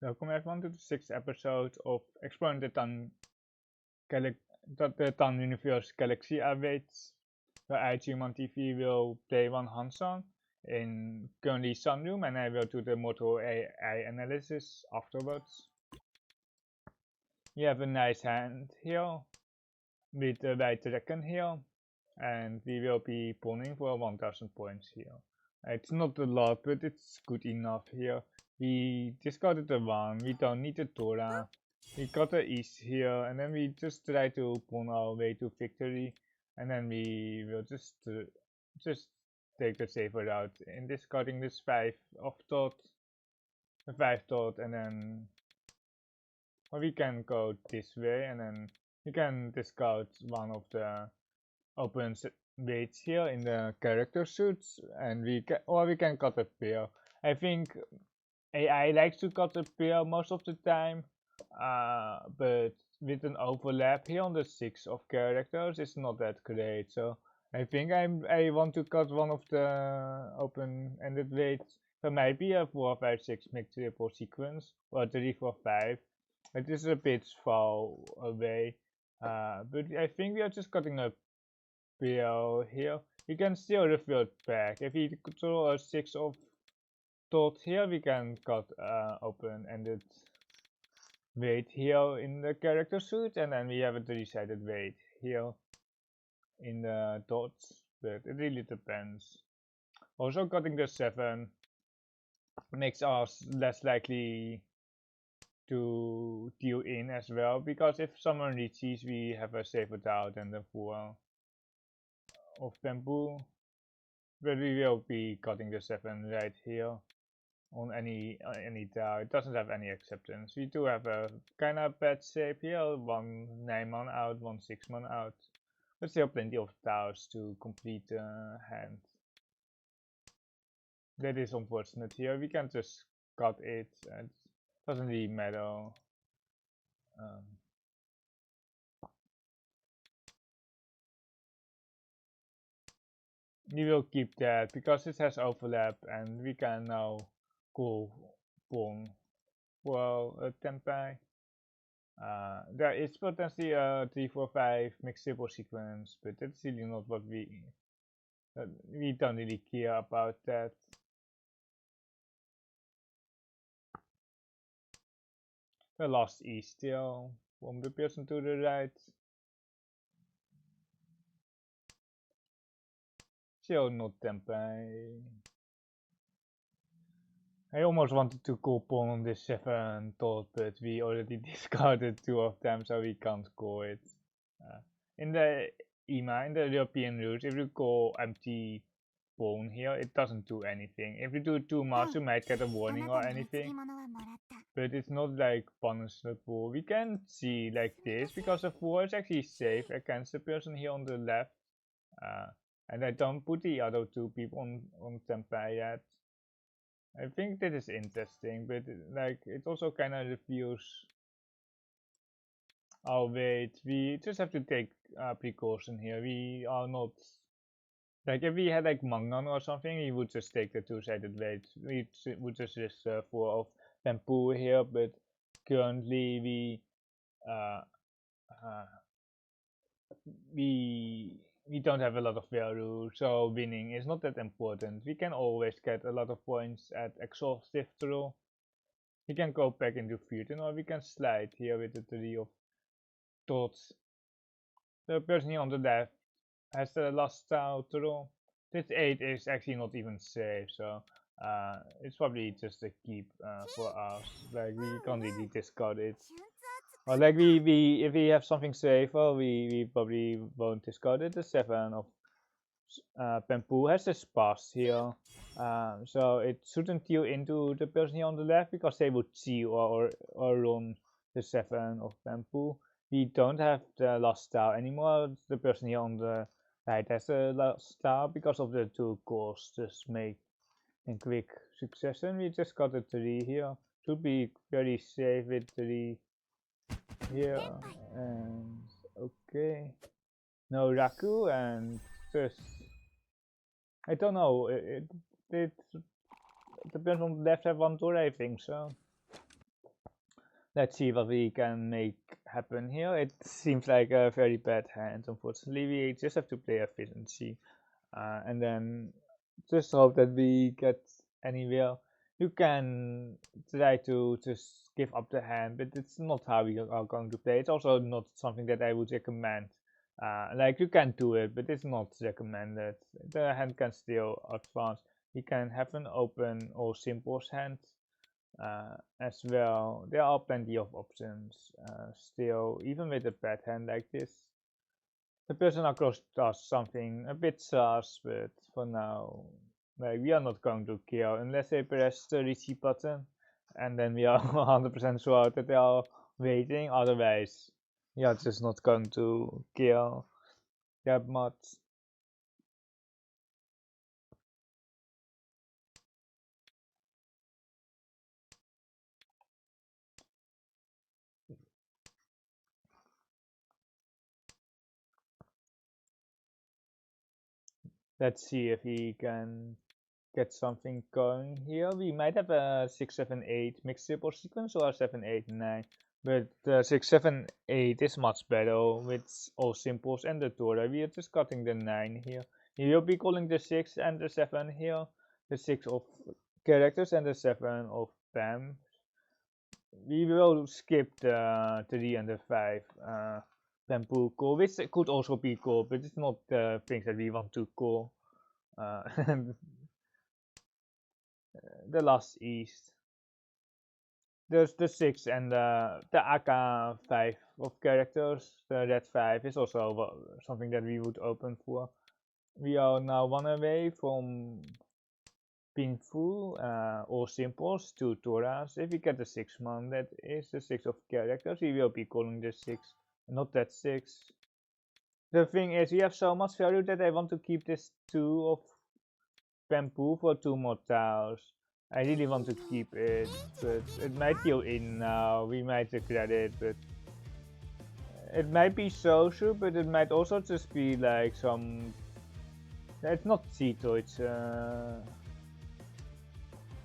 Welcome everyone to the 6th episode of Exploring the the Tan Universe Galaxy awaits, where I, ChunmanTV, will play one Hanchan in currently Sunroom, and I will do the Mortal AI analysis afterwards. We have a nice hand here with the white dragon here, and we will be pawning for 1000 points here. It's not a lot, but it's good enough here. We discarded the 1, we don't need the Torah. We got the East here, and then we just try to pawn our way to victory, and then we will just take the safer route in discarding this 5 of thought, the 5 thought, and then we can go this way, and then we can discard one of the open weights here in the character suits, and we can cut a pair. I think AI likes to cut a pair most of the time, but with an overlap here on the 6 of characters, it's not that great. So I think I want to cut one of the open-ended weights. So maybe a 4, 5, 6 mixed triple sequence, or 3, 4, 5. It is a bit far away, but I think we are just cutting a pair here. We can still revert back. If we control a 6 of thought here, we can cut open-ended weight here in the character suit, and then we have a 3-sided weight here in the dots, but it really depends. Also, cutting the 7 makes us less likely to deal in as well, because if someone Riichis, we have a safer doubt than the 4 of bamboo, but we will be cutting the 7 right here on any tile. It doesn't have any acceptance. We do have a kind of bad shape here, 1 9-man out, 1 6-man out, but still plenty of tiles to complete the hand. That is unfortunate here. We can just cut it, it doesn't really matter. We will keep that because it has overlap, and we can now go pawn for a tempai. There is potentially a 3, 4, 5 mixed triple sequence, but that's really not what we don't really care about that. The last E still from the person to the right. Still not tempai. I almost wanted to go pawn on this 7 thought, but we already discarded 2 of them, so we can't go it. In the EMA, in the European rules, if you go empty pawn here, it doesn't do anything. If you do too much, you might get a warning or anything, but it's not like punishable. We can see like this, because the 4 is actually safe against the person here on the left, and I don't put the other 2 people on tempai yet. I think that is interesting, but like it also kind of reveals our weight. We just have to take precaution here. We are not like, if we had like Mangan or something, we would just take the 2-sided weight. We would just risk 4 of bamboo here, but currently we don't have a lot of value, so winning is not that important. We can always get a lot of points at exhaustive throw. We can go back into Futon, or we can slide here with the 3 of thoughts. The person here on the left has the last style throw. This 8 is actually not even safe, so it's probably just a keep for us. Like, we can't really discard it. Or like if we have something safer, we probably won't discard it. The 7 of bamboo has a spas here, so it shouldn't deal into the person here on the left, because they would see or run the 7 of bamboo. We don't have the last star anymore. The person here on the right has the last star because of the 2 cores just made in quick succession. We just got a 3 here. Should be very safe with 3 here, and okay, no Raku, and just I don't know, it depends on the left have 1 door, I think so. Let's see what we can make happen here. It seems like a very bad hand. Unfortunately, we just have to play efficiency, and then just hope that we get anywhere. You can try to just give up the hand, but it's not how we are going to play. It's also not something that I would recommend. Like you can do it, but it's not recommended. The hand can still advance. You can have an open or simples hand as well. There are plenty of options still, even with a bad hand like this. The person across does something a bit sus, but for now, like we are not going to kill unless they press the Riichi button, and then we are 100% sure that they are waiting. Otherwise, we are just not going to kill that much. Let's see if he can get something going here. We might have a 6-7-8 mixed triple sequence or a 7-8-9, but the 6-7-8 is much better with all simples and the Tora. We are just cutting the 9 here. He will be calling the 6 and the 7 here, the 6 of characters and the 7 of Pam. We will skip the 3 and the 5 Pampu call, which could also be cool, but it's not the things that we want to call. The last east. There's the 6 and the AK 5 of characters. The red 5 is also something that we would open for. We are now one away from Pinfu or Simples to Toras. If we get the 6 man, that is the 6 of characters. We will be calling the 6, not that 6. The thing is, we have so much value that I want to keep this 2 of Bamboo for 2 more tiles. I really want to keep it, but it might go in now. We might regret it, but it might be social, but it might also just be like some. It's not Zito, it's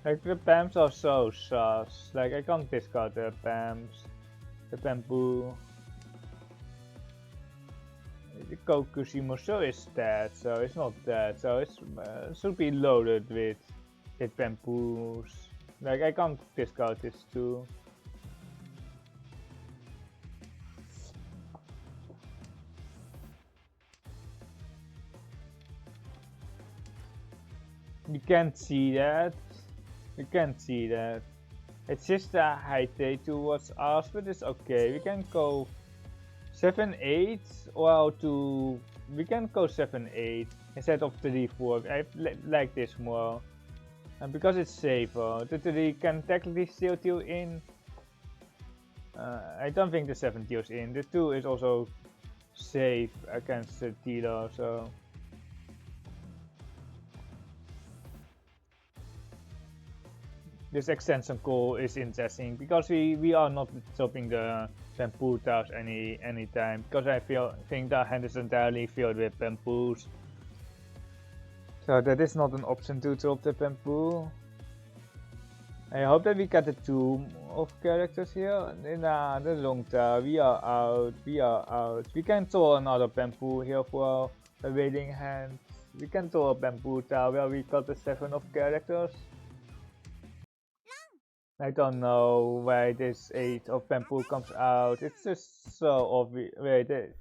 like the PAMs are so sus. Like I can't discard the PAMs, the bamboo. The Kokushimoso is dead, so it's not dead, so it should be loaded with bamboos. Like I can't discard this too. You can't see that. You can't see that. It's just a height towards us, but it's okay. We can go 7-8 or to. We can go 7-8 instead of 3-4. I like this more. And because it's safer, the 3 can technically still deal in. I don't think the 7 deals in. The 2 is also safe against the dealer, so. This extension call is interesting because we are not stopping the bamboo tiles any time because I think the hand is entirely filled with bamboos. So that is not an option to drop the bamboo. I hope that we get the 2 of characters here. Nah, the long tower. We are out. We are out. We can throw another bamboo here for a waiting hand. We can throw a bamboo tower where we got the 7 of characters. I don't know why this 8 of bamboo comes out. It's just so obvious. Wait, it's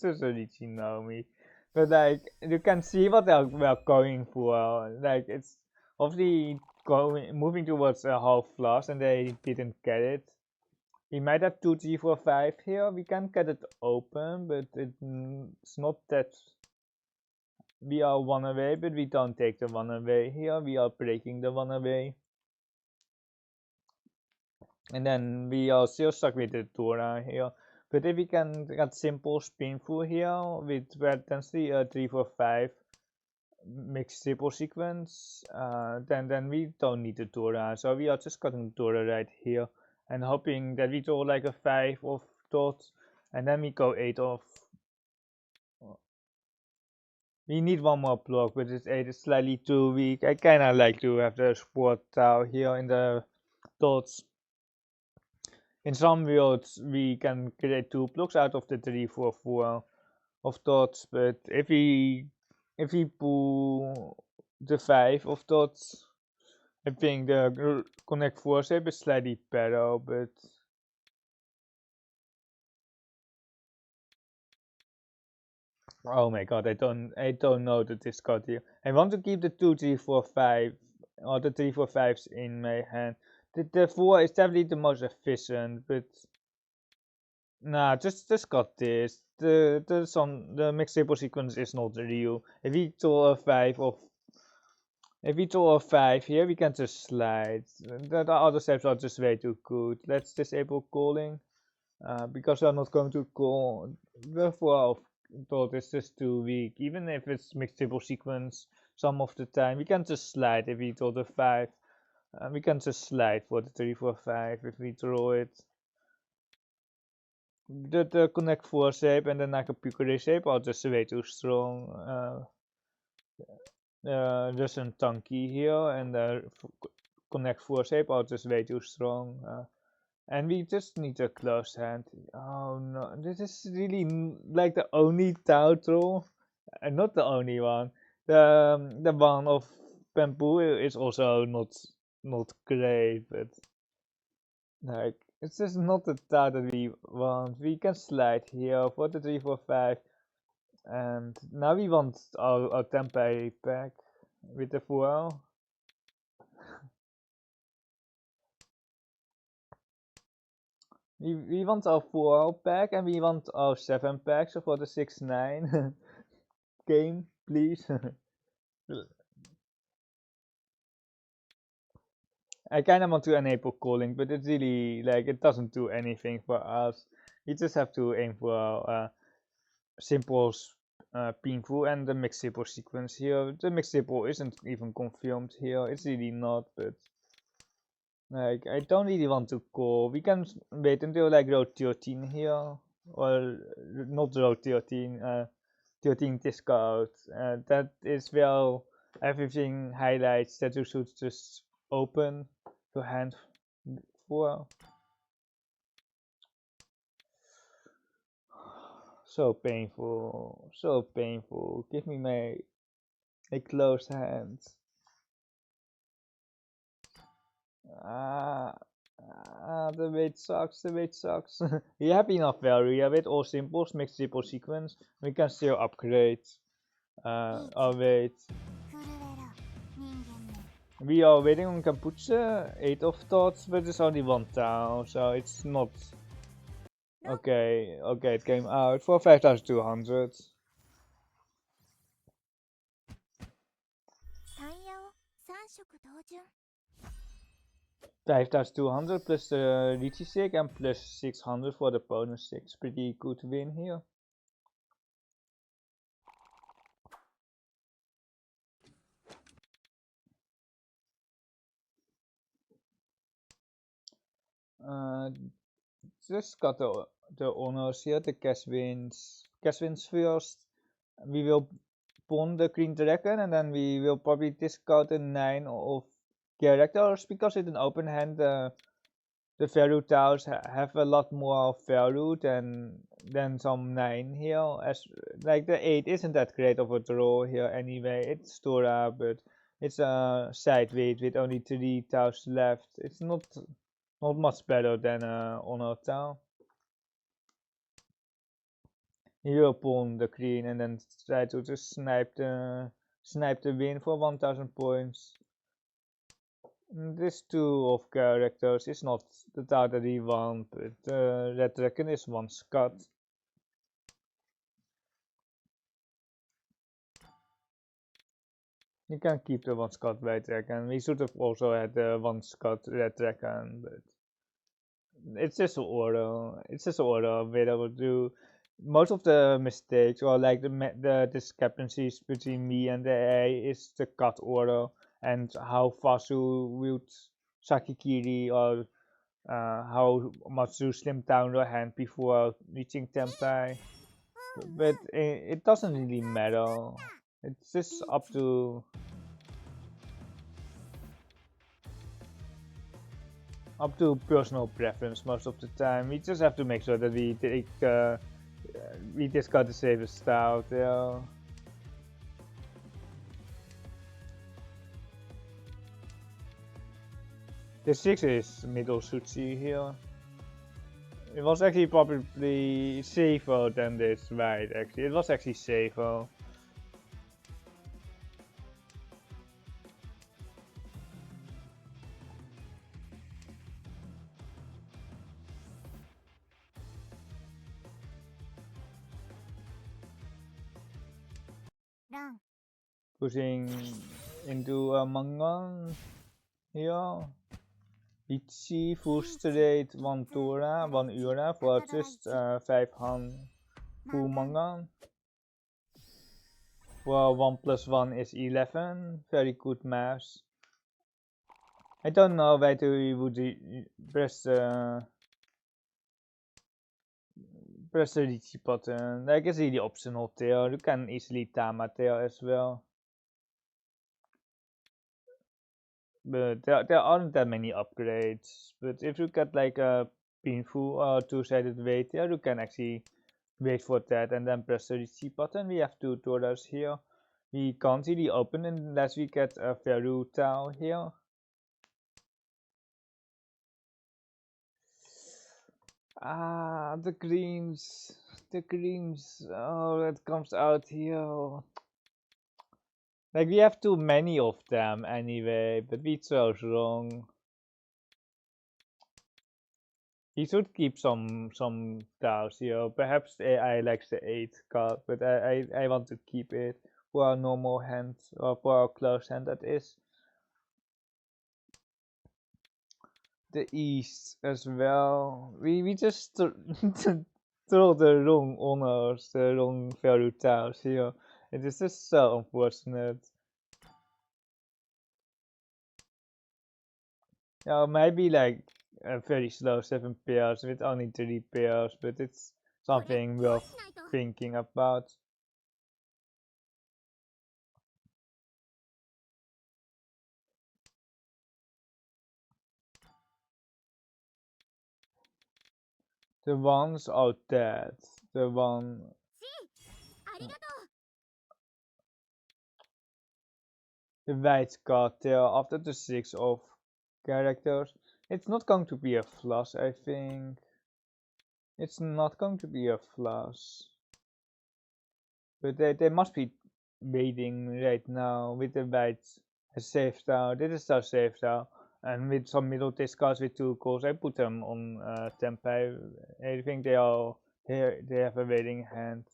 just a Riichi Naomi. But like, you can see what we're going for. Like, it's obviously moving towards a half flush and they didn't get it. We might have 2 G4-5 here. We can get it open, but it's not that. We are 1 away, but we don't take the 1 away here. We are breaking the 1 away. And then we are still stuck with the Dora here. But if we can get simple spinful here with potentially a 3-4-5 mixed triple sequence, then we don't need the Dora. So we are just cutting Dora right here and hoping that we draw like a 5 of dots and then we go 8 of. We need 1 more block, but this 8 is slightly too weak. I kinda like to have the sport tile here in the dots. In some worlds, we can create 2 blocks out of the 3, 4, 4 of dots, but if we pull the 5 of dots, I think the connect 4 shape is slightly better, but oh my god, I don't know the discard here. I want to keep the 2, 3, 4, 5 or the 3, 4, 5s in my hand. The 4 is definitely the most efficient, but nah, just got this. The mixed table sequence is not real. If we draw a 5 here, we can just slide. The other steps are just way too good. Let's disable calling. Because I'm not going to call the 4 thought is just too weak. Even if it's mixed table sequence some of the time, we can just slide if we draw the 5. We can just slide for the 3, 4, 5 if we draw it. The connect 4 shape and the Nakapukure shape are just way too strong. There's a tanky here and the connect 4 shape are just way too strong. And we just need a close hand. Oh no, this is really like the only title, and not the only one. The one of bamboo is also not great, but like it's just not the title that we want. We can slide here for the 3, 4, 5, and now we want our tempeh pack with the 4. We want our 4 pack and we want our 7 pack, so for the 6, 9 game, please. I kinda want to enable calling, but it's really like it doesn't do anything for us. You just have to aim for simple painful and the mixable sequence here. The mixable isn't even confirmed here. It's really not, but like I don't really want to call. We can wait until like row 13 here, or not row 13. 13 discard. That is well everything highlights that you should just open your hand for. So painful, so painful. Give me my closed hands. Ah, the weight sucks, the weight sucks. We have enough value with all symbols, mixed simple sequence. We can still upgrade our weight. We are waiting on Kampuche, 8 of thoughts, but it's only 1 town, so it's not. Okay, it came out for 5,200. 5,200 plus the Riichi stick and plus 600 for the bonus stick. Pretty good win here. Just got the honors here, the cash wins first. We will pawn the green dragon and then we will probably discard the 9 of characters because in an open hand the value tiles have a lot more value than some 9 here. As like the 8 isn't that great of a draw here anyway. It's Stora, but it's a side weight with only 3 tiles left. It's not much better than honor tile. You will pawn the green and then try to just snipe the win for 1000 points. This 2 of characters is not the tile that we want, but Red Dragon is 1 Scott. You can keep the 1 Scott White Dragon. We should have also had the 1 Scott Red Dragon, but it's just an order. It's just an order available to most of the mistakes or like the discrepancies between me and the AI is the cut order and how fast you wield Sakikiri or how much you slim down your hand before reaching Tempai. But it doesn't really matter. It's just up to up to personal preference most of the time. We just have to make sure that we take we just got the safest style there. The 6 is middle Suchi here. It was actually probably safer than this white actually. It was actually safer. Pushing into a Mangan here. Riichi full straight 1 Tora, 1 Ura for just 5 Han full Mangan. Well, 1 plus 1 is 11. Very good maths. I don't know whether we would press press the Riichi button. Like it's really optional there. You can easily Tama there as well. But there aren't that many upgrades. But if you get like a painful or two-sided weight there, you can actually wait for that and then press the Riichi button. We have 2 Toras here. We can't really open unless we get a Veru tile here. Ah, the greens. Oh, it comes out here. Like we have too many of them anyway, but we chose wrong. He should keep some tiles here. Perhaps AI likes the 8 card, but I want to keep it for our normal hand, or for our close hand that is. The east as well. We just throw the wrong honors, the wrong value tiles here. It is just so unfortunate. Yeah, maybe like a very slow 7 pairs with only 3 pairs, but it's something worth thinking about. The ones are dead. The one. The white card there after the 6 of characters. It's not going to be a flush, I think. It's not going to be a flush. But they must be waiting right now with the white safe style. This is our safe style. And with some middle discards with 2 calls, I put them on Tempai. I think they have a waiting hand.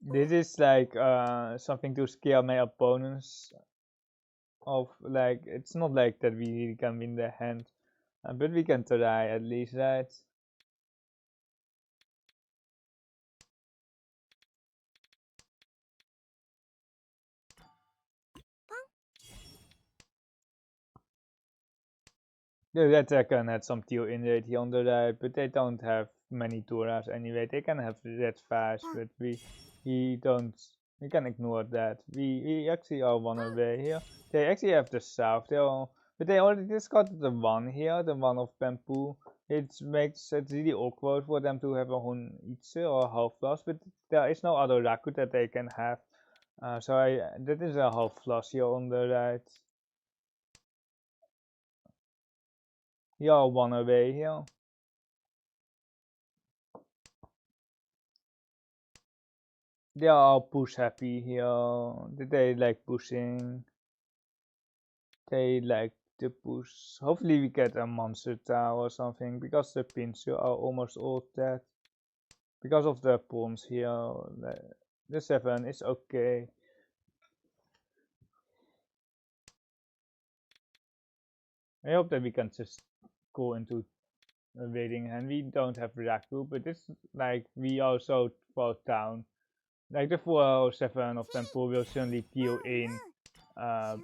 This is like something to scare my opponents of, like, it's not like that we really can win the hand, but we can try at least, right? The red dragon had some teal inrate here on the right, but they don't have many Toras anyway. They can have red fast, but we don't. We can ignore that. We actually are 1 away here. They actually have the south. But they already just got the 1 here, the 1 of bamboo. It makes it really awkward for them to have a Honichi or a half flush, but there is no other Raku that they can have. So that is a half flush here on the right. We are 1 away here. They are all push happy here. They like pushing. They like the push. Hopefully we get a monster tower or something, because the pins are almost all dead. Because of the pawns here, the 7 is okay. I hope that we can just go into a waiting hand. We don't have Raku, but it's like we are so far down. Like the 407 of Temple will certainly deal in. But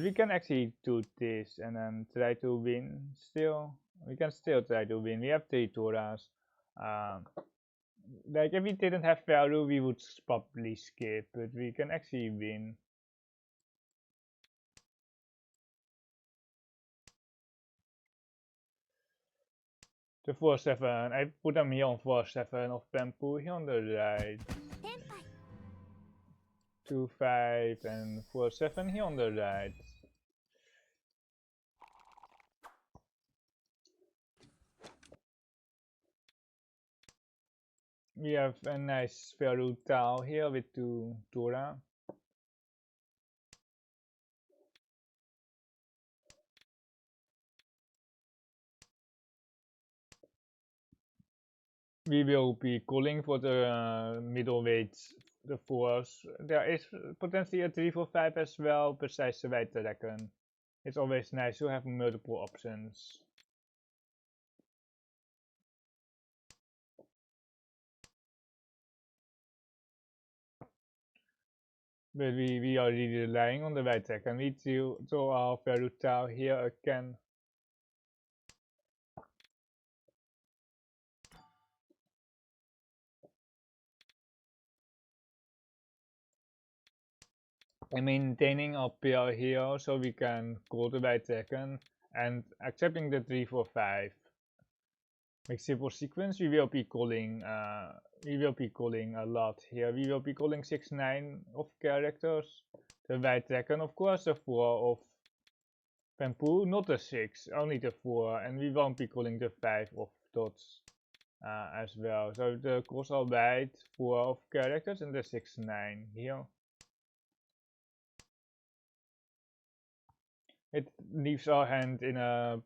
we can actually do this and then try to win still. We can still try to win. We have 3 Toras. like if we didn't have value, we would probably skip, but we can actually win. The 4-7, I put them here on 4-7 of bamboo here on the right. 2-5 and 4-7 here on the right. We have a nice value tile here with 2 Dora. We will be calling for the middleweight, the 4s. There is potentially a 3-4-5 as well, besides the white dragon. It's always nice to have multiple options. But we are really relying on the white dragon. We draw our value tile here again. And maintaining our pair here so we can call the white dragon and accepting the 3-4-5. Make simple sequence, we will be calling a lot here. We will be calling 6-9 of characters. The white dragon, of course, the 4 of bamboo, not the 6, only the 4, and we won't be calling the 5 of dots as well. So the calls are white, 4 of characters, and the 6-9 here. It leaves our hand in a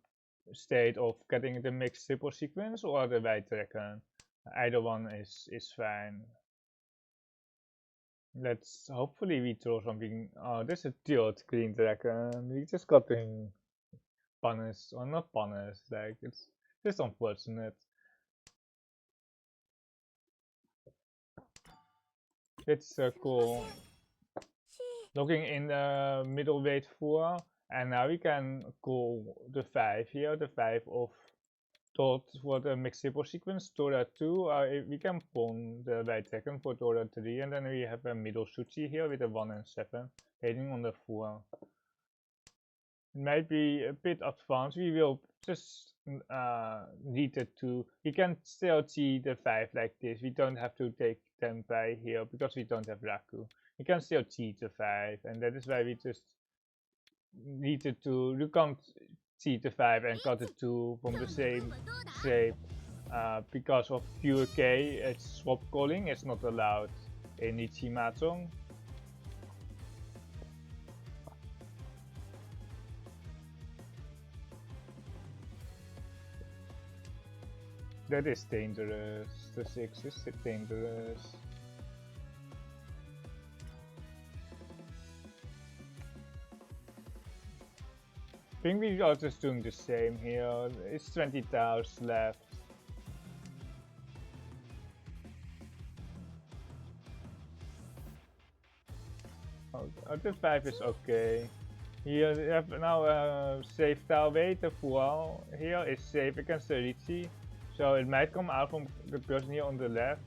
state of getting the mixed triple sequence or the white dragon. Either one is fine. Let's hopefully we draw something. Oh, there's a tilt green dragon. We just got him punished, or not punished. Like it's just unfortunate. Let's circle. Looking in the middleweight 4, and now we can call the 5 here, the 5 of dot for the mixed triple sequence, Dora 2. We can pawn the white dragon for Dora 3, and then we have a middle Suchi here with a 1 and 7, heading on the 4. It might be a bit advanced. We will just need the 2. We can still see the 5 like this. We don't have to take them by here because we don't have Raku. We can still cheat the 5, and that is why we just need the 2. You can't cheat the 5 and cut the 2 from the same shape. Because of QK, it's swap calling, it's not allowed in Riichi Mahjong. That is dangerous. The 6 is dangerous. I think we are just doing the same here. It's 20 tiles left. Oh, the 5 is okay. Here we have now a safe tile weight. The 4 here is safe against the Riichi. So it might come out from the person here on the left.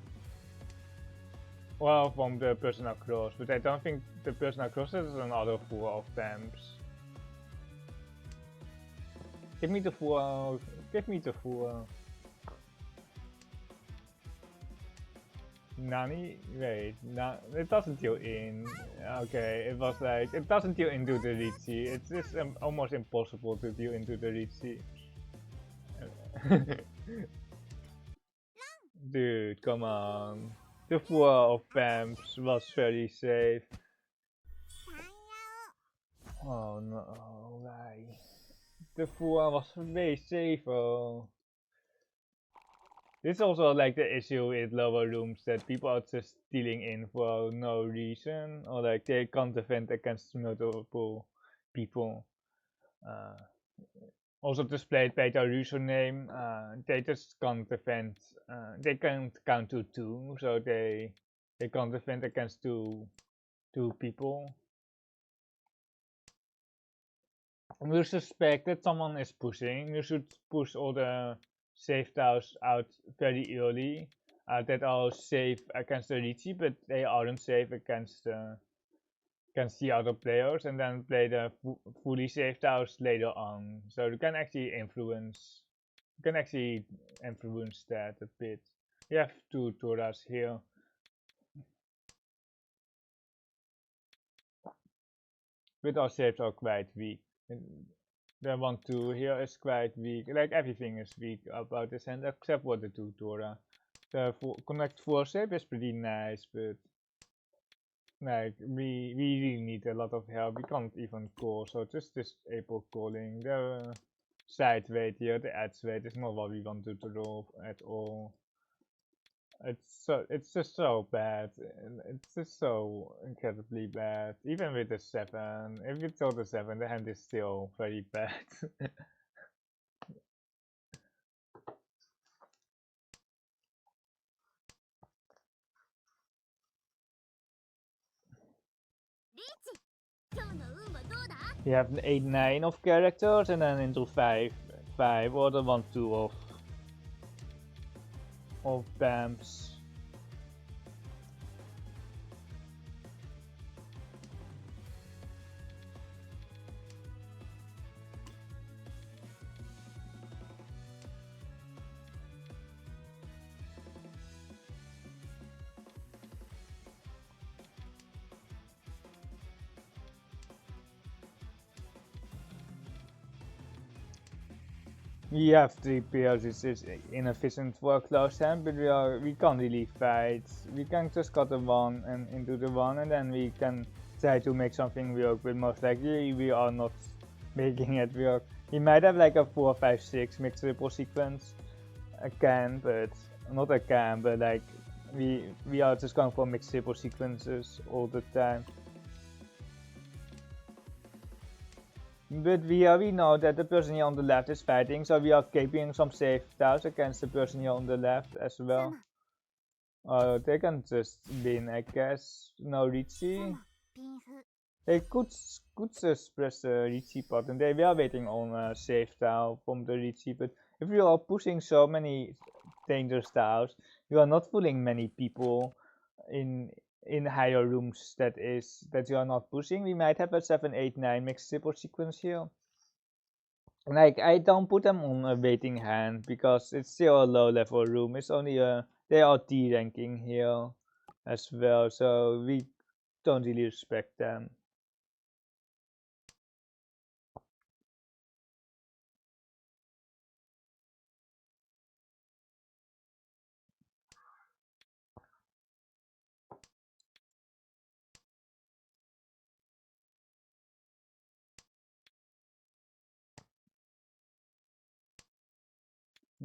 Well, from the person across. But I don't think the person across is another 4 of Vamps. Give me the 4. Give me the 4. Nani? Wait, it doesn't deal in. Okay, it was like, it doesn't deal into the Riichi. It's just almost impossible to deal into the Riichi. Dude, come on. The 4 of Vamps was very safe. Oh no, why? The 4 was way safer. This is also like the issue with lower rooms, that people are just dealing in for no reason, or like they can't defend against multiple people. Also displayed by their username, they just can't defend. They can't count to 2, so they can't defend against two people. You suspect that someone is pushing. You should push all the safe tiles out very early. that are safe against the Riichi, but they aren't safe against the other players, and then play the fully safe tiles later on. So you can actually influence that a bit. We have two Toras here. But our saves are quite weak. And the 1-2 here is quite weak. Like everything is weak about this hand except for the 2 Tora. The connect 4 save is pretty nice, but like we really need a lot of help. We can't even call, so just disable calling. The side weight here, the edge weight is not what we want to draw at all. It's just so bad. It's just so incredibly bad. Even with the 7, if you throw the 7, the hand is still very bad. You have an 8-9 of characters and then into 5 or the 1-2 of BAMs. We have 3 pairs, it's inefficient for a close hand, but we can't really fight. We can just cut the 1 and into the 1 and then we can try to make something work, but most likely we are not making it work. We might have like a 4-5-6 mixed triple sequence, a can, but not a can, but like we are just going for mixed triple sequences all the time. But we know that the person here on the left is fighting, so we are keeping some safe tiles against the person here on the left as well. They can just win, I guess. No Riichi. They could just press the Riichi button. They were waiting on a safe tile from the Riichi, but if you are pushing so many dangerous tiles, you are not fooling many people in higher rooms that you are not pushing. We might have a 7-8-9 mixed triple sequence here. Like I don't put them on a waiting hand because it's still a low level room. It's only they are T ranking here as well, so we don't really respect them.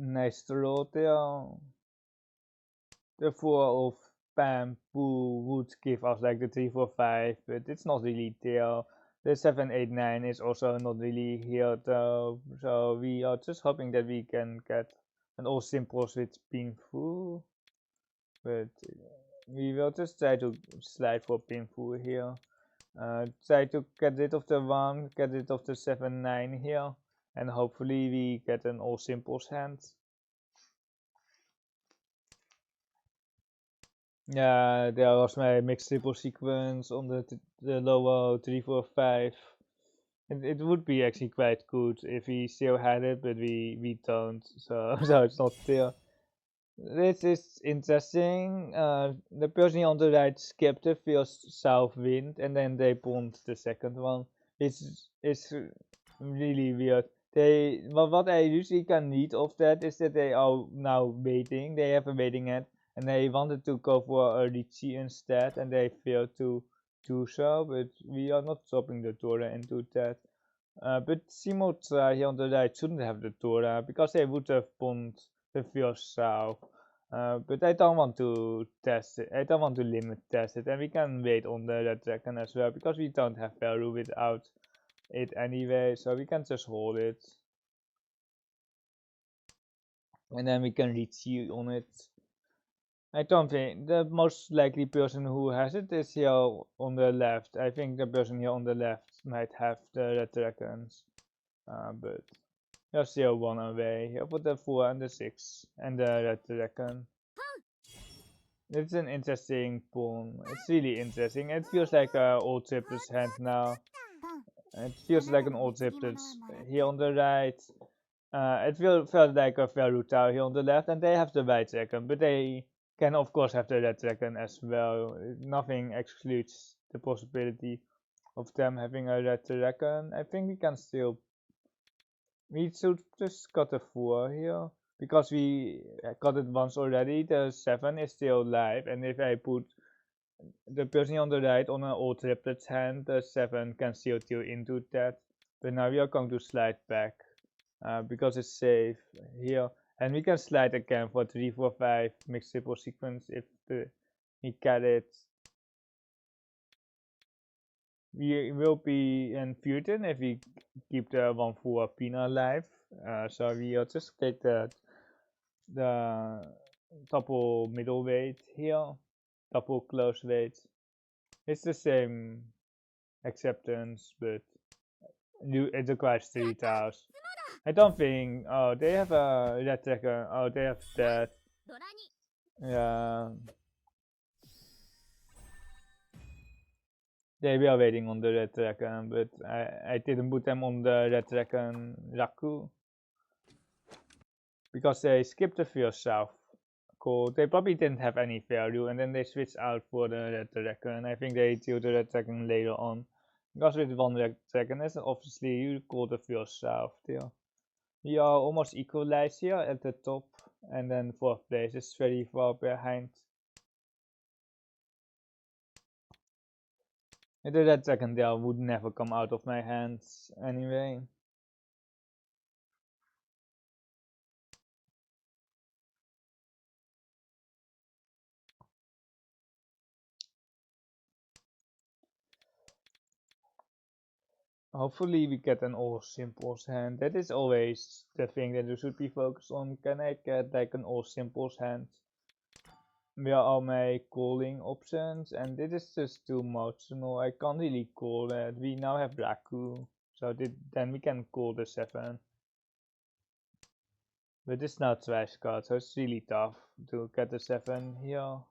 Nice draw there. The 4 of bamboo would give us like the 3-4-5, but it's not really there. The 7-8-9 is also not really here though, so we are just hoping that we can get an all simples with Pinfu, but we will just try to slide for Pinfu here. Try to get rid of the 1, get rid of the 7-9 here, and hopefully we get an all simples hand. Yeah, there was my mixed triple sequence on the lower 3-4-5. It would be actually quite good if we still had it, but we don't, so so it's not there. This is interesting. The person on the right skipped the first south wind and then they pulled the second one. It's really weird. What I usually can read of that is that they are now waiting. They have a waiting hand and they wanted to go for a Riichi instead and they failed to do so. But we are not stopping the Tora into that. But Simotra here on the right shouldn't have the Tora because they would have pulled the first south. But I don't want to test it. I don't want to limit test it, and we can wait on the red dragon as well because we don't have value without it anyway, so we can just hold it, and then we can Riichi on it. I don't think the most likely person who has it is here on the left. I think the person here on the left might have the red dragons, but there's still one away here for the 4 and the 6 and the red dragon. It's an interesting pawn. It's really interesting. It feels like an old triplet's hand now. It feels like an old triplet's here on the right. Felt like a Faru Tower here on the left, and they have the white dragon, but they can of course have the red dragon as well. Nothing excludes the possibility of them having a red dragon. I think we can still. We should just cut a 4 here, because we got it once already. The 7 is still live, and if I put the person on the right on an old triplet's hand, the 7 can still deal into that. But now we are going to slide back. Because it's safe here, and we can slide again for 3, 4, 5 mixed triple sequence if we get it. We will be in Futon if we keep the 1-4 Pina alive. So we'll just take the double middle weight here, double close weight. It's the same acceptance, but it requires 3 tiles. I don't think. Oh, they have a red dragon. Oh, they have that. Yeah. They were waiting on the red dragon, but I didn't put them on the red dragon Raku. Because they skipped the first south. Cool. They probably didn't have any value, and then they switched out for the red dragon. I think they deal the red dragon later on. Because with one red dragon, obviously you call the first south there. We are almost equalized here at the top, and then 4th place is very far behind. And the red dragon there would never come out of my hands anyway. Hopefully we get an all simples hand. That is always the thing that you should be focused on. Can I get like an all simples hand? Where are my calling options? And this is just too much. No, I can't really call that. We now have Raku, so then we can call the 7. But it's not trash card, so it's really tough to get the 7 here.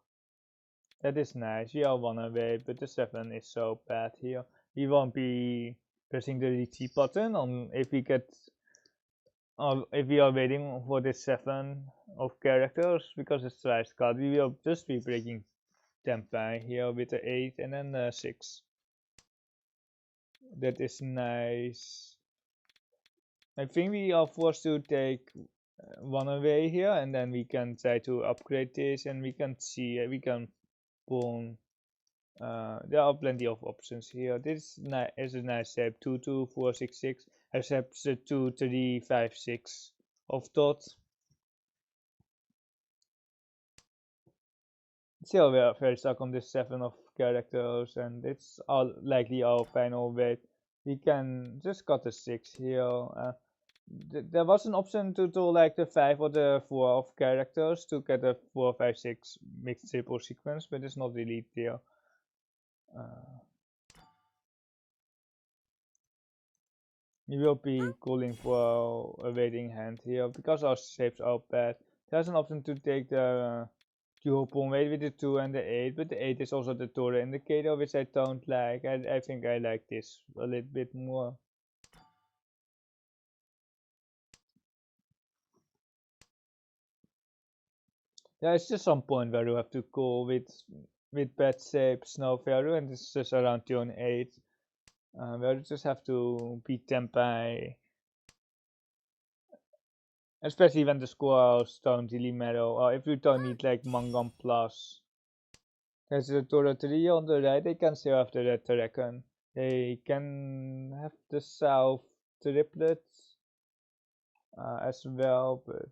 That is nice. We are 1 away, but the 7 is so bad here. We won't be pressing the Riichi button on if we get if we are waiting for this 7 of characters, because it's trash card. We will just be breaking Tempai here with the 8 and then the 6. That is nice. I think we are forced to take 1 away here, and then we can try to upgrade this, and we can see we can pull. There are plenty of options here. This is a nice shape. 2, 2, 4, 6, 6. Except the 2, 3, 5, 6 of dot. Still, we are very stuck on this 7 of characters, and it's likely our final weight. We can just cut the 6 here. There was an option to do like the 5 or the 4 of characters to get a 4, 5, 6 mixed triple sequence, but it's not really there. We will be calling for a waiting hand here because our shapes are bad. There's an option to take the dual pawn weight with the 2 and the 8, but the 8 is also the Torah indicator, which I don't like. I think I like this a little bit more. Yeah, it's just some point where you have to call with bad shapes, no value, and it's just around turn 8. Where you just have to beat Tempai. Especially when the scores don't really matter, or if you don't need like Mangam Plus. There's the Torah 3 on the right, they can still have the red dragon. They can have the south triplets as well, but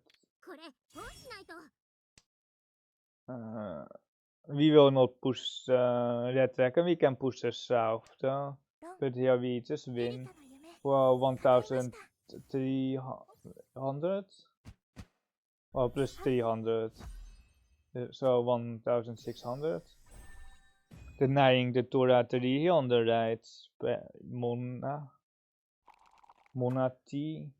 we will not push the red dragon, we can push the south though. But here we just win for 1300 or plus 300, so 1600. Denying the Torah 3 here on the right, Mona T.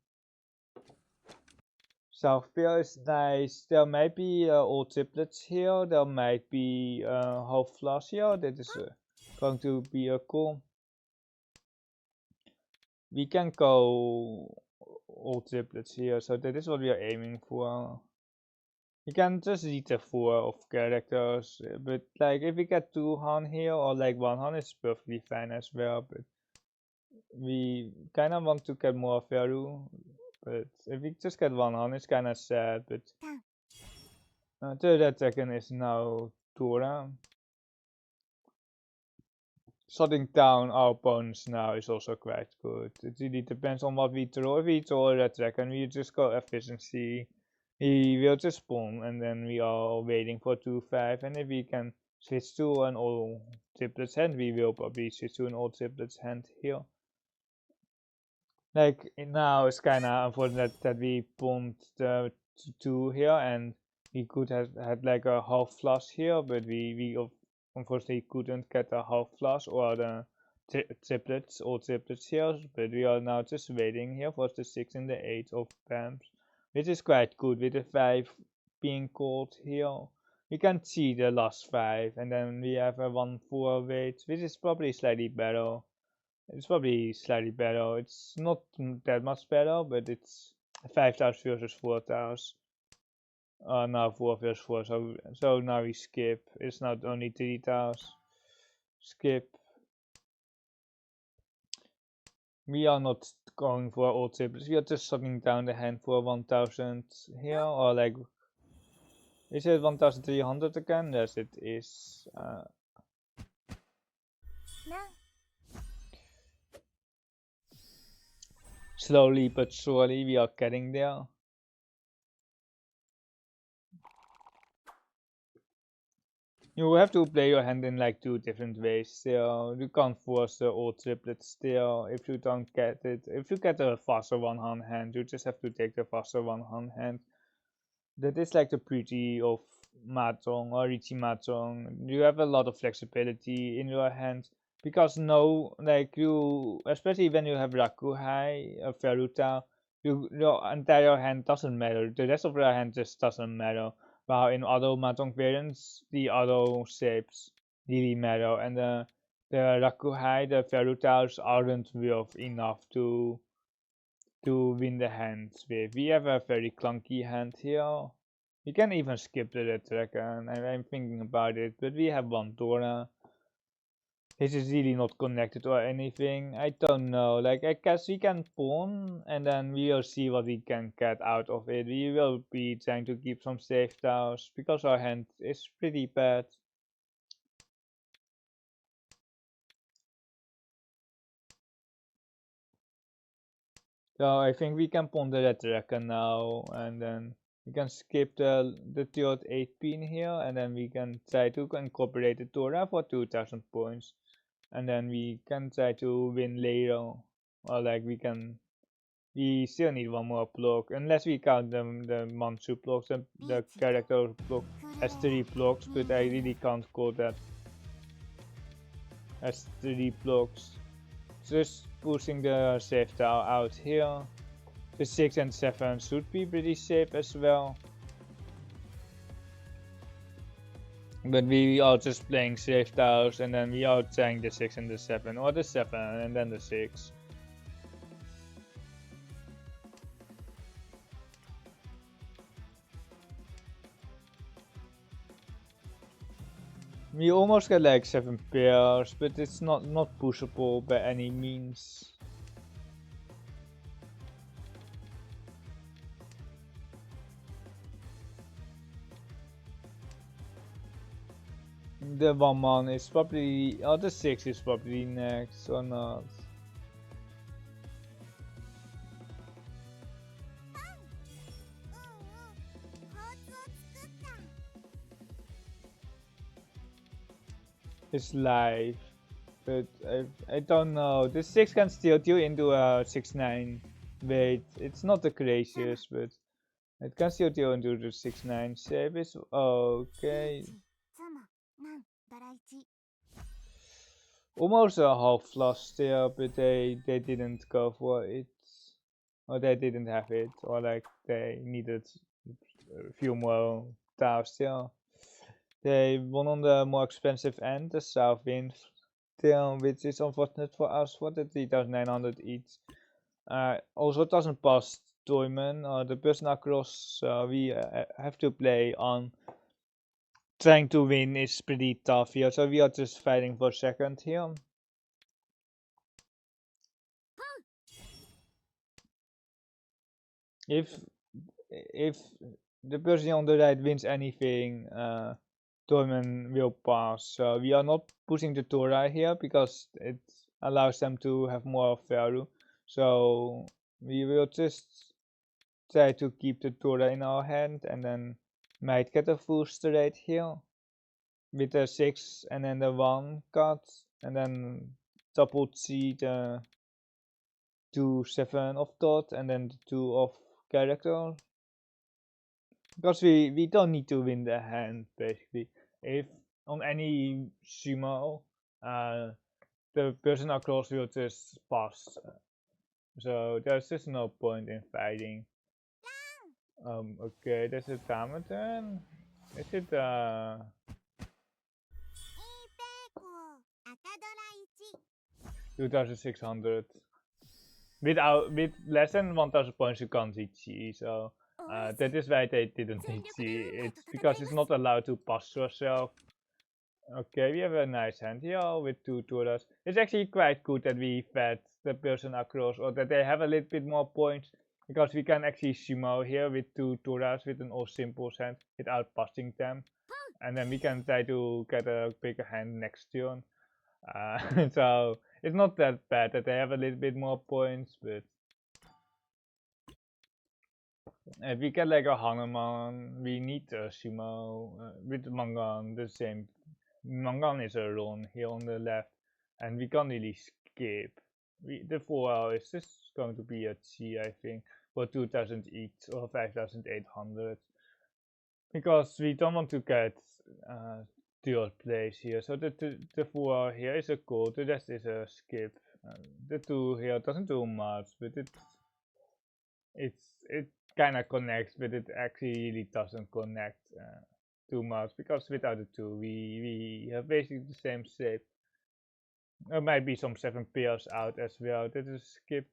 South pair is nice. There might be all triplets here. There might be half flush here. That is going to be cool. We can go all triplets here, so that is what we are aiming for. You can just read the 4 of characters, but like if we get 2 Han here or like 1 Han is perfectly fine as well, but we kinda want to get more Veru, but if we just get 1 Han it's kinda sad, but the red dragon is now Tora. Shutting down our opponents now is also quite good. It really depends on what we throw. If we throw a red dragon, we just go efficiency. He will just spawn, and then we are waiting for 2-5. And if we can switch to an all triplets hand, we will probably switch to an all triplets hand here. Like now, it's kinda unfortunate that we pawned the 2 here, and we could have had like a half flush here, but we unfortunately couldn't get a half flush or the triplets or triplets here, but we are now just waiting here for the 6 and the 8 of Pams, which is quite good with the 5 being called here. We can see the last 5, and then we have a 1-4 wait, which is probably slightly better. It's probably slightly better. It's not that much better, but it's 5 tiles versus 4 tiles. Now 4 versus 4, so now we skip. It's not only 3 tiles. Skip. We are not going for all triplets. We are just shutting down the hand for 1000 here, or like, is it 1300 again? Yes, it is. Slowly but surely we are getting there. You have to play your hand in like 2 different ways still. You can't force the all triplets still if you don't get it. If you get a faster 1 Han hand, you just have to take the faster 1 Han hand. That is like the beauty of Mahjong or Riichi Mahjong. You have a lot of flexibility in your hand because no, like you, especially when you have Rakuhai, Veruta, your entire hand doesn't matter. The rest of your hand just doesn't matter. While in other Mahjong variants, the other shapes really matter, and the Rakuhai, the Verutas aren't worth enough to win the hands with. We have a very clunky hand here. We can even skip the red dragon. I'm thinking about it, but we have one Dora. This is really not connected or anything. I don't know. Like, I guess we can pawn, and then we will see what we can get out of it. We will be trying to keep some safe tiles, because our hand is pretty bad. So I think we can pawn the red dragon now, and then we can skip the third 8 pin here, and then we can try to incorporate the Dora for 2000 points. And then we can try to win later, or like we still need one more block, unless we count the Manchu blocks, and the character block as 3 blocks, but I really can't call that as 3 blocks. Just pushing the safe tile out here. The 6 and 7 should be pretty safe as well. But we are just playing safe tiles, and then we are trying the 6 and the 7, or the 7 and then the 6. We almost get like 7 pairs, but it's not pushable by any means. The 1-man is probably, or the 6 is probably next, or not. It's live, but I don't know. The 6 can still deal into a 6-9 wait. It's not the craziest, but it can still deal into the 6-9 save. It's okay. Almost a half flush there, but they didn't go for it. or they didn't have it, or like they needed a few more tiles still. They won on the more expensive end, the South Wind still, which is unfortunate for us for the 3,900 each. Also it doesn't pass Toyman or the person across, we have to play on trying to win is pretty tough here, so we are just fighting for second here. If the person on the right wins anything, Toyman will pass. So we are not pushing the Torah here because it allows them to have more value. So we will just try to keep the Torah in our hand and then might get a full straight here with the 6 and then the 1 cut and then double C the 2 7 of dot and then the 2 of character. Because we don't need to win the hand basically. If on any sumo, the person across will just pass. So there's just no point in fighting. Okay, there's a timer turn. Is it 2,600? With less than 1,000 points you can't hit Chi, so that is why they didn't hit Chi. It's because it's not allowed to pass yourself. Okay, we have a nice hand here with 2 Turas. It's actually quite good that we fed the person across, or that they have a little bit more points, because we can actually sumo here with 2 Turas with an all simple hand without passing them. And then we can try to get a bigger hand next turn. So it's not that bad that they have a little bit more points, but if we get like a Hanuman, we need a sumo with Mangan, the same. Mangan is a run here on the left, and we can't really skip. The 4 is just going to be a Chi, I think, for 2,000 each or 5,800. Because we don't want to get third place here. So the 4 here is a call, the rest is a skip. The 2 here doesn't do much, but it kind of connects, but it actually really doesn't connect too much, because without the 2 we have basically the same shape. There might be some 7 pairs out as well. That is a skip.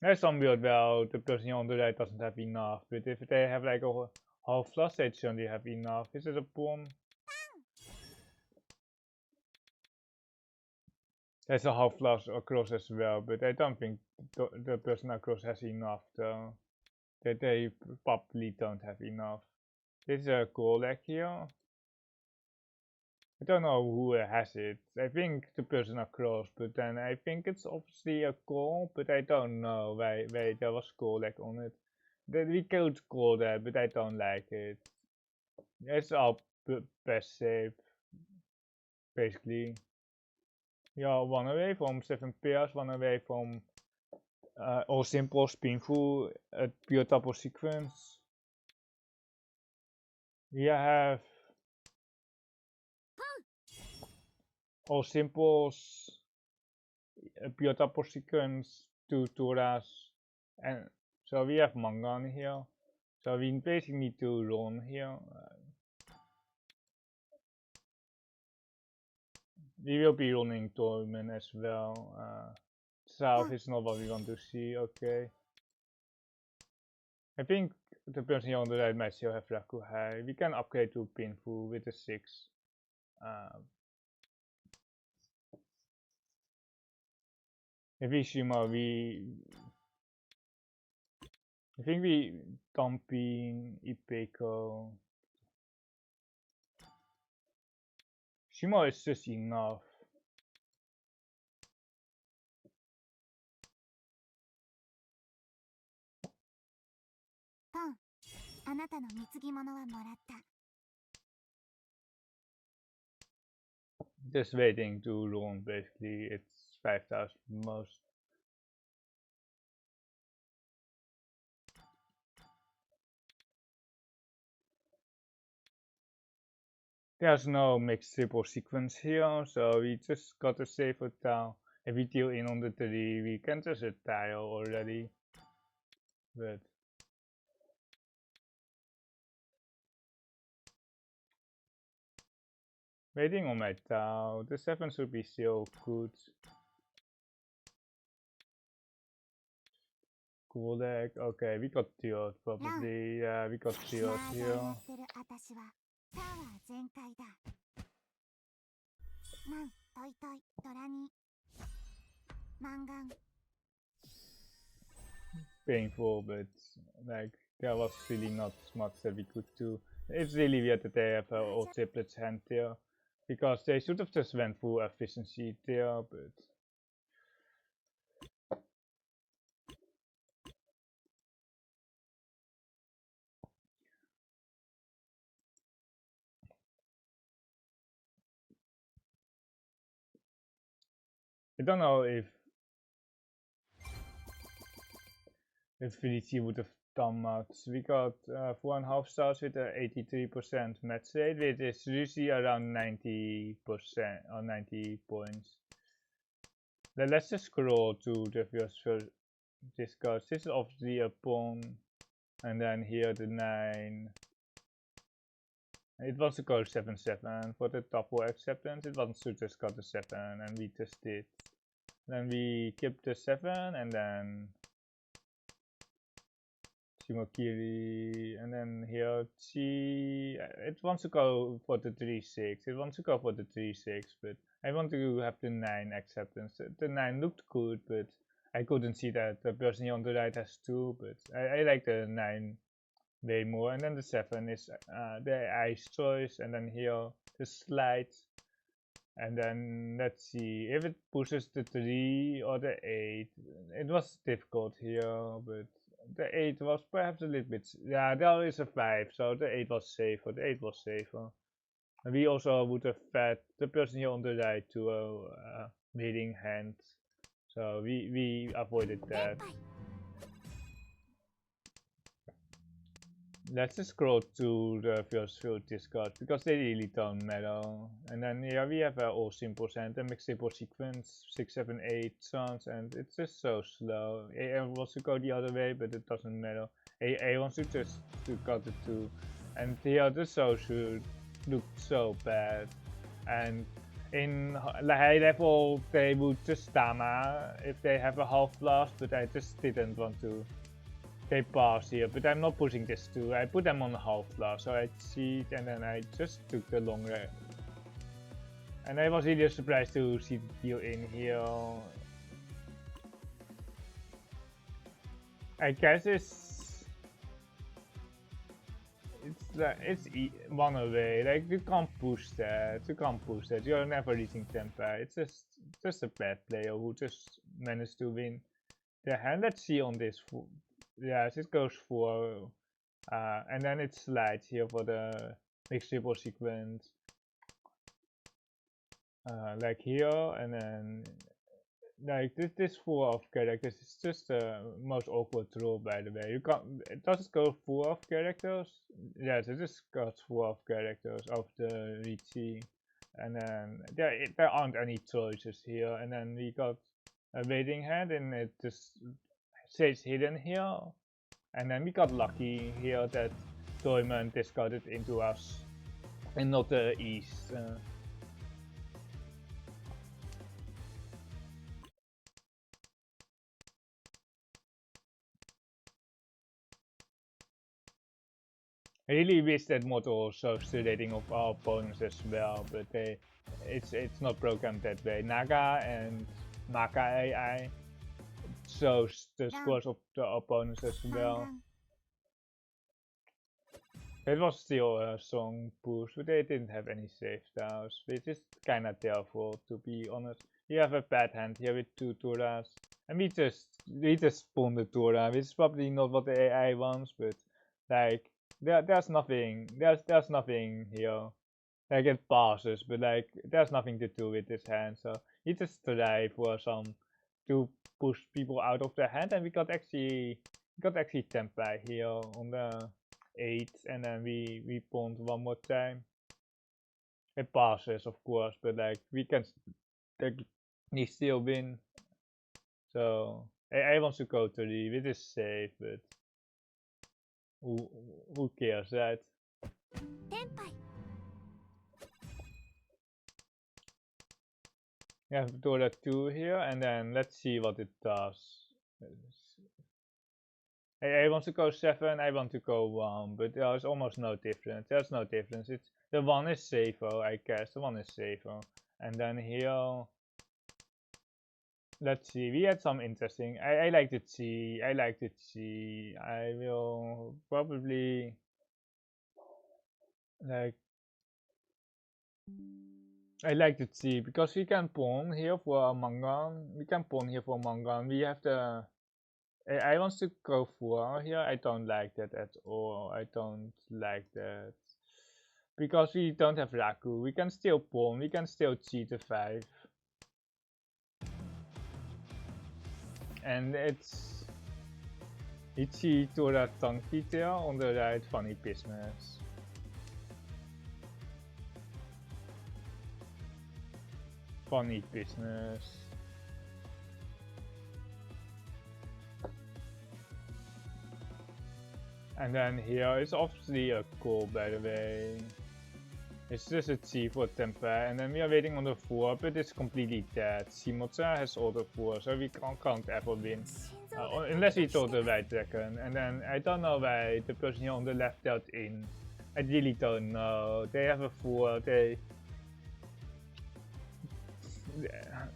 There's some weird well the person on the right doesn't have enough, but if they have like a half flush they certainly have enough. Is it a pawn? There's a half flush across as well, but I don't think the person across has enough though. They probably don't have enough. This is a call leg here. I don't know who has it. I think the person across, but then I think it's obviously a call, but I don't know why there was call leg on it. We could call that, but I don't like it. It's our best save, basically. Yeah, 1 away from 7 pairs, 1 away from all simple spinful, pure double sequence. We have all simples, pure double sequence, 2 Turas, and so we have Mangan here. So we basically need to run here. We will be running Torment as well. South is not what we want to see, okay. I think the person here on the right might still have Raku High. We can upgrade to Pinfu with a 6. If we sumo, I think we dumping Ipeko. Sumo is just enough. Just waiting to run basically. It's 5,000 most. There's no mixed triple sequence here, so we just got a safer tile. if we deal in on the 3, we can just retire already. But waiting on my Tau, the 7 should be still good. Cool deck. Okay, we got Teod probably. Yeah, we got Teod here. Painful, but like there was really not much that we could do. It's really weird that they have all triplets hand there, because they should have just went full efficiency there, but I don't know if Riichi would have done much. We got 4.5 stars with a 83% match rate, which is usually around 90% or 90 points. Then let's just scroll to the first discard. This is obviously a pawn, and then here the 9. It was to go 7-7 for the double acceptance. It wasn't to just got the 7, and we just did. Then we kept the 7, and then Shimokiri, and then here Chi. It wants to go for the 3-6. It wants to go for the 3-6, but I want to have the 9 acceptance. The 9 looked good, but I couldn't see that the person here on the right has 2, but I like the 9 way more. And then the 7 is the ice choice, and then here the slide. And then let's see if it pushes the 3 or the 8. It was difficult here, but the 8 was perhaps a little bit. Yeah, there is a 5, so the 8 was safer. The 8 was safer. And we also would have fed the person here on the right to a leading hand, so we avoided that. Let's just scroll to the first few discards because they really don't matter. And then here we have all simple and a mixed simple sequence 6, 7, 8 chance, and it's just so slow. AA wants to go the other way, but it doesn't matter. AA wants to just to cut the 2, and here the so should look so bad. And in high level they would just Tama if they have a half blast, but I just didn't want to. They pass here, but I'm not pushing this 2. I put them on half blast, so I cheat, and then I just took the long range. And I was really surprised to see the deal in here. I guess it's one away. Like you can't push that. You can't push that. You're never reaching tempo. It's just a bad player who just managed to win the hand. Let's see on this. Yes, it goes for, and then it slides here for the mixed triple sequence, like here, and then like this 4 of characters is just the most awkward rule, by the way. You can't. It doesn't go 4 of characters. Yes, it just got 4 of characters of the Riichi, and then there aren't any choices here. And then we got a waiting hand, and it just stays hidden here. And then we got lucky here that Toyman discarded into us and not the east. I really wish that motto shows the rating of our opponents as well, but it's not programmed that way. Naga and Maka AI shows the scores of the opponents as well. It was still a strong push, but they didn't have any save styles, which is kinda their fault, to be honest. You have a bad hand here with 2 Turas, and we just spawned the Tura, which is probably not what the AI wants, but like there's nothing here. Like it passes, but like there's nothing to do with this hand, so you just try for some to push people out of the hand, and we got actually tempai here on the 8, and then we pawned one more time. It passes, of course, but like we can he still win. So I want to go to the with is safe, but who cares, right? We have Dora 2 here, and then let's see what it does. I want to go 7, I want to go 1, but there's almost no difference. There's no difference. It's the 1 is safer, I guess. The 1 is safer. And then here, let's see. We had some interesting. I like the T. I like the T. I will probably like. I like the T because we can pawn here for a Mangan. We can pawn here for Mangan. We have the. I want to go for here. I don't like that at all. I don't like that. Because we don't have Raku. We can still pawn. We can still cheat the 5. And it's Riichi to that tanky there on the right. Funny business. Funny business. And then here is obviously a call, by the way. It's just a T for temper, and then we are waiting on the 4, but it's completely dead. Simotsa has order 4, so we can't ever win. Unless we throw the right dragon. And then I don't know why the person here on the left dealt in. I really don't know. They have a 4,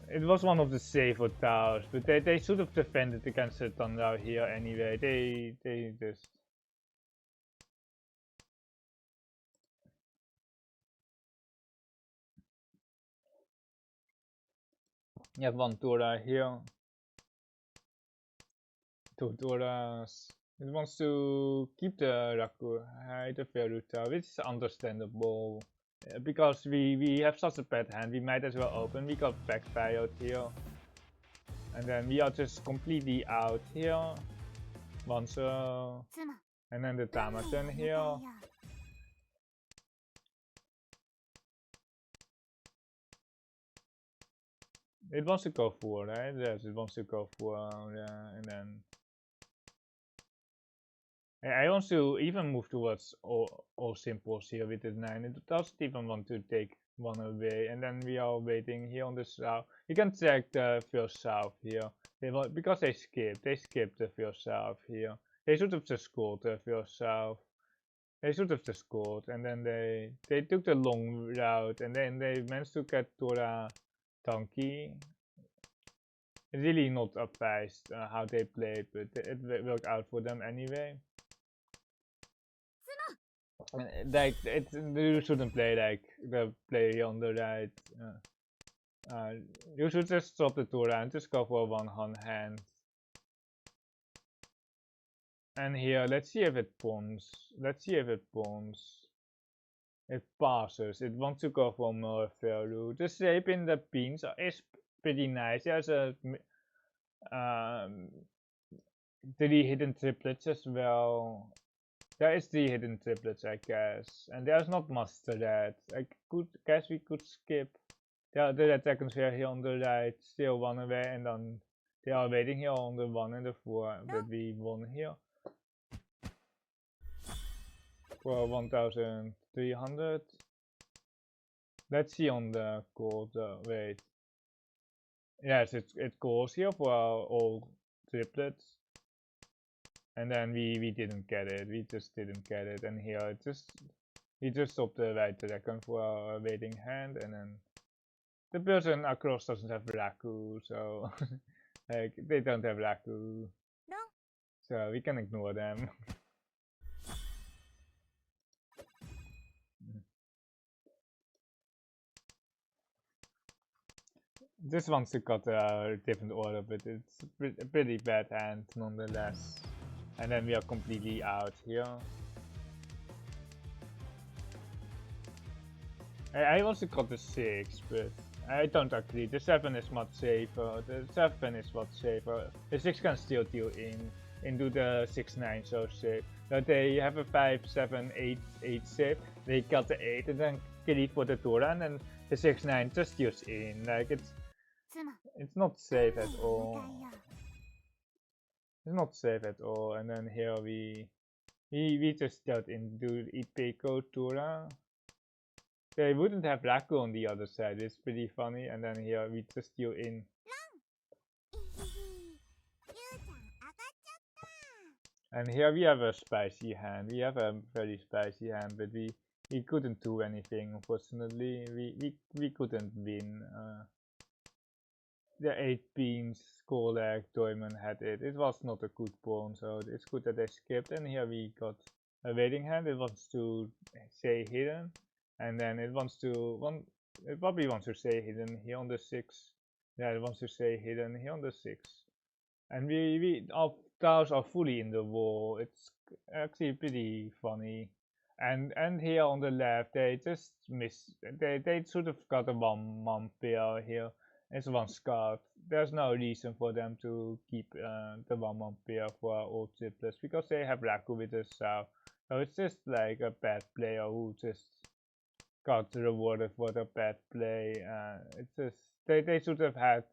it was one of the safer towers, but they should have defended against the Thunder here anyway. They just. You have one Dora here. 2 Doras. It wants to keep the Raku high, the Veruta, which is understandable. Because we have such a bad hand, we might as well open. We got backfired here. And then we are just completely out here. Once and then the Tamaton here. It wants to go for, right? Yes, it wants to go for, and then I want to even move towards all simples here with the 9. It doesn't even want to take one away, and then we are waiting here on the south. You can check the first south here. Because they skipped the first south here. They should have just scored the first south. They should have just scored, and then they took the long route, and then they managed to get Dora Donkey. It's really not advised how they played, but it worked out for them anyway. Like you shouldn't play like the player on the right. You should just stop the Dora and just go for one hand. And here, let's see if it pawns. Let's see if it pawns. It passes. It wants to go for more value. The shape in the beans is pretty nice. There's a 3 hidden triplets as well. There is 3 hidden triplets, I guess. And there's not much to that. I guess we could skip. The red dragons were here on the right, still 1 away, and then they are waiting here on the 1 and the 4, but we won here. For 1,300. Let's see on the gold, wait. Yes, it goes here for all triplets. And then we didn't get it. We just didn't get it. And here we just stopped the right dragon for our waiting hand, and then the person across doesn't have Raku, so like they don't have Raku. No. So we can ignore them. This one's got a different order, but it's a pretty bad hand nonetheless. And then we are completely out here. I also got the 6, but I don't agree. The 7 is much safer. The 7 is much safer. The 6 can still deal into the 6-9 so safe. But they have a 5, 7, 8 safe. They got the 8 and then kill it for the Dora, and then the 6-9 just deals in. Like It's not safe at all. It's not safe at all. And then here we just got into Ipeco Tura. They wouldn't have Raku on the other side. It's pretty funny. And then here we just steal in. And here we have a spicy hand. We have a very spicy hand, but we couldn't do anything. Unfortunately, we couldn't win. The 8 beans Skolak Diamond had it. It was not a good pawn, so it's good that they skipped. And here we got a waiting hand. It wants to say hidden, and then it probably wants to say hidden here on the 6. Yeah, it wants to say hidden here on the 6. And our tiles are fully in the wall. It's actually pretty funny. And here on the left, they just miss. They sort of got a one pair here. It's one scout. There's no reason for them to keep the one pair for all triplets because they have Raku with us. So it's just like a bad player who just got rewarded for the bad play. It's just they should have had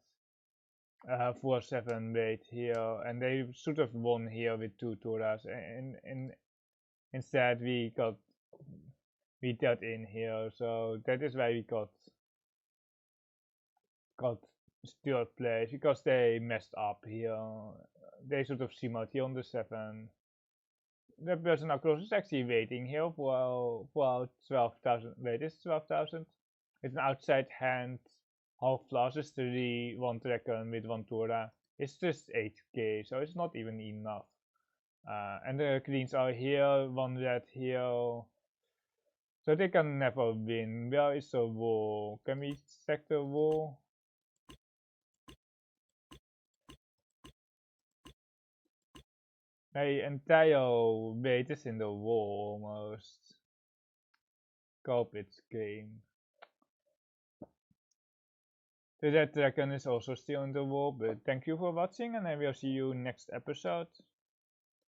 4-7 weight here, and they should have won here with 2 Toras. And instead we got in here, so that is why we got third place because they messed up here. They should have simmered here on the 7. The person across is actually waiting here for 12,000. Wait, it's 12,000. It's an outside hand. Half flush is 3, 1 dragon with 1 Tora. It's just 8k, so it's not even enough. And the queens are here, 1 red here. So they can never win. Where is the wall? Can we check the wall? My entire weight is in the wall almost. Culprit's game. The red dragon is also still in the wall, but thank you for watching and I will see you next episode.